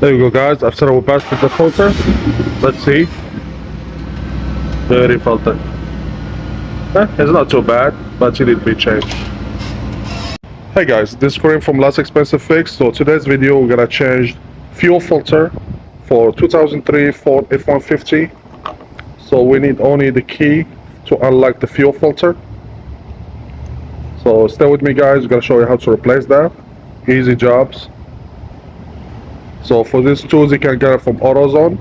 There you go, guys. After we passed the filter, let's see. Dirty filter. It's not too bad, but it need to be changed. Hey guys, this is Kareem from Last Expensive Fix. So today's video we're gonna change fuel filter for 2003 Ford F-150. So we need only the key to unlock the fuel filter. So stay with me, guys. I'm gonna show you how to replace that. Easy jobs. So for these tools you can get it from AutoZone.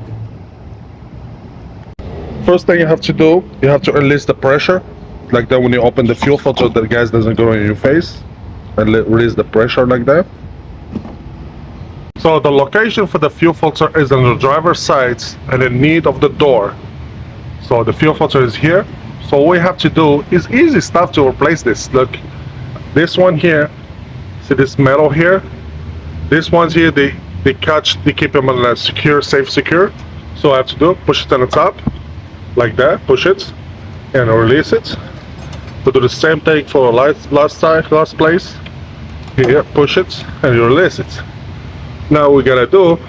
First thing you have to do, you have to release the pressure. Like that, when you open the fuel filter, the gas doesn't go in your face. And release the pressure like that. So the location for the fuel filter is on the driver's side and in need of the door. So the fuel filter is here. So what we have to do is easy stuff to replace this. Look, this one here, see this metal here? This one's here, they catch, they keep them on a secure, safe secure. So I have to do, push it on the top, like that, push it, and release it. To do the same thing for last place. Here, push it, and you release it. Now we gotta do,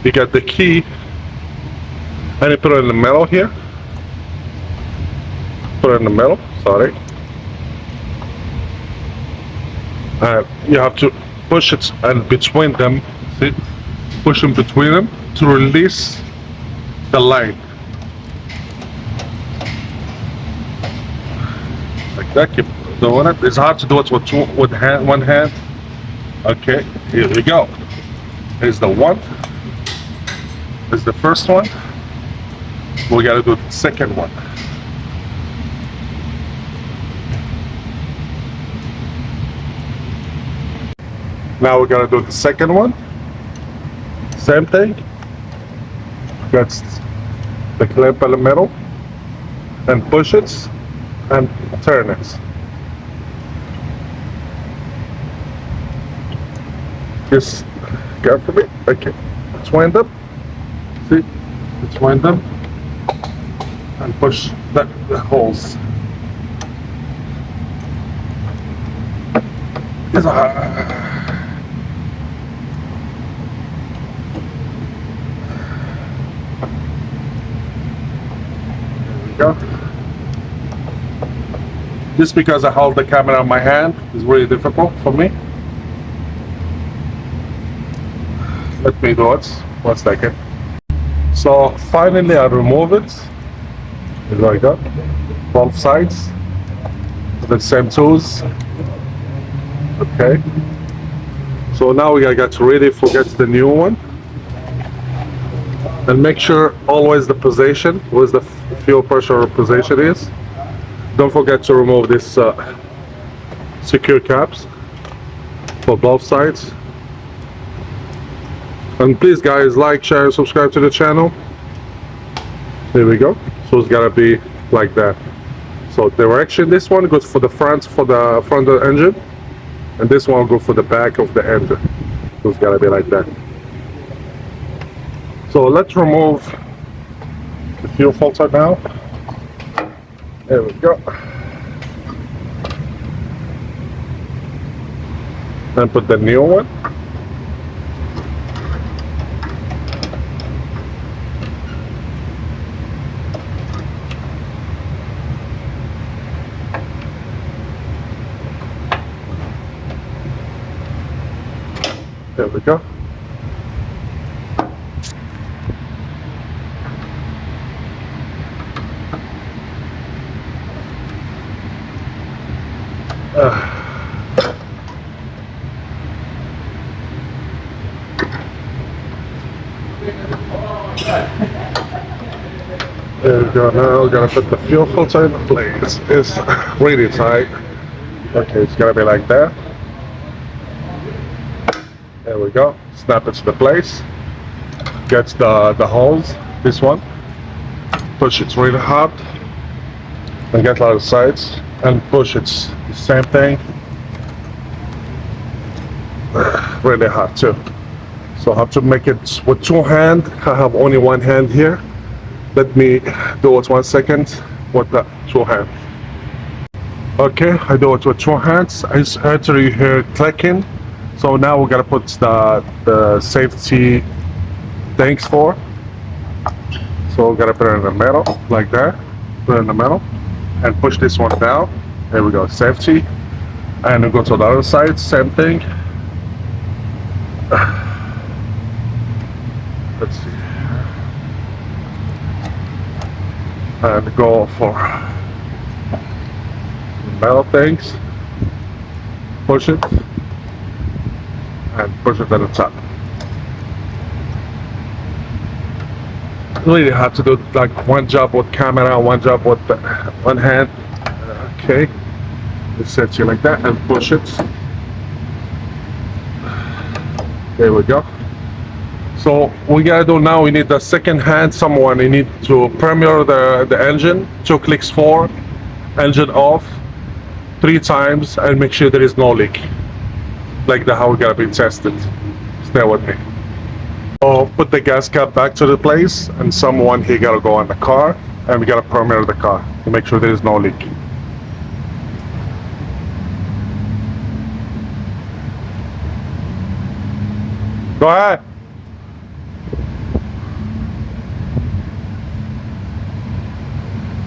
you got the key, and you put it in the middle here. Put it in the middle, sorry. And you have to push it and between them, see? Push them between them to release the line. Like that, keep doing it. It's hard to do it with one hand. Okay, here we go. Here's the one. Here's the first one. We gotta do the second one. Now we gotta do the second one. Same thing. Got the clamp in the middle and push it and turn it. Just carefully. Okay. Between them. See? Between them. And push the holes. Go. Just because I hold the camera in my hand is really difficult for me. Let me do it. 1 second. So finally I remove it. Here I go. Both sides. With the same tools. Okay. So now we gotta get ready for the new one. And make sure always the position, where the fuel pressure position is. Don't forget to remove this secure caps for both sides. And please guys, like, share, and subscribe to the channel. There we go. So it's gotta be like that. So direction, this one goes for the front of the engine. And this one will go for the back of the engine. So it's gotta be like that. So let's remove the fuel filter now. There we go. And put the new one. There we go. There we go. Now we're gonna put the fuel filter in place. It's really tight. Okay, it's gonna be like that. There we go. Snap it to the place. Get the holes. This one. Push it really hard. And get out of the sides. And push it. The same thing. Really hard too. So I have to make it with 2 hands. I have only 1 hand here. Let me do it 1 second with the 2 hands. Okay, I do it with 2 hands. After you hear clicking, So now we gotta put the safety things for. So we gotta put it in the middle like that. Put it in the middle and push this one down. There we go, safety. And we go to the other side, same thing. Let's see. And go for metal things. Push it. And push it at the top. Really have to do like one job with camera, one job with one hand. Okay. Just set you like that and push it. There we go. So what we gotta do now, we need the second hand someone. You need to premiere the engine, 2 clicks for, engine off, 3 times, and make sure there is no leak. Like the how we gotta be tested. Stay with me. So put the gas cap back to the place, and someone here gotta go on the car, and we gotta premiere the car to make sure there is no leak. Go ahead.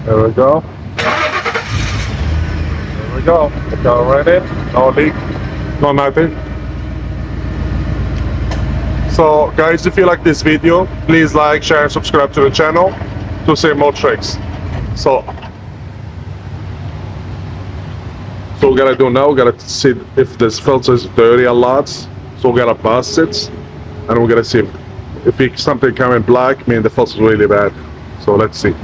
There we go. There we go. Go right in. No leak. No nothing. So guys, if you like this video, please like, share, and subscribe to the channel to see more tricks. So we gotta do now, we gotta see if this filter is dirty a lot. So we gotta bust it, and we're gonna see if something coming black, mean the filter is really bad. So let's see.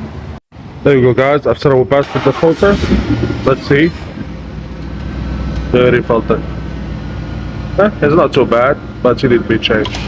There you go, guys. After we busted the filter, let's see. Dirty filter. It's not too bad, but it need to be changed.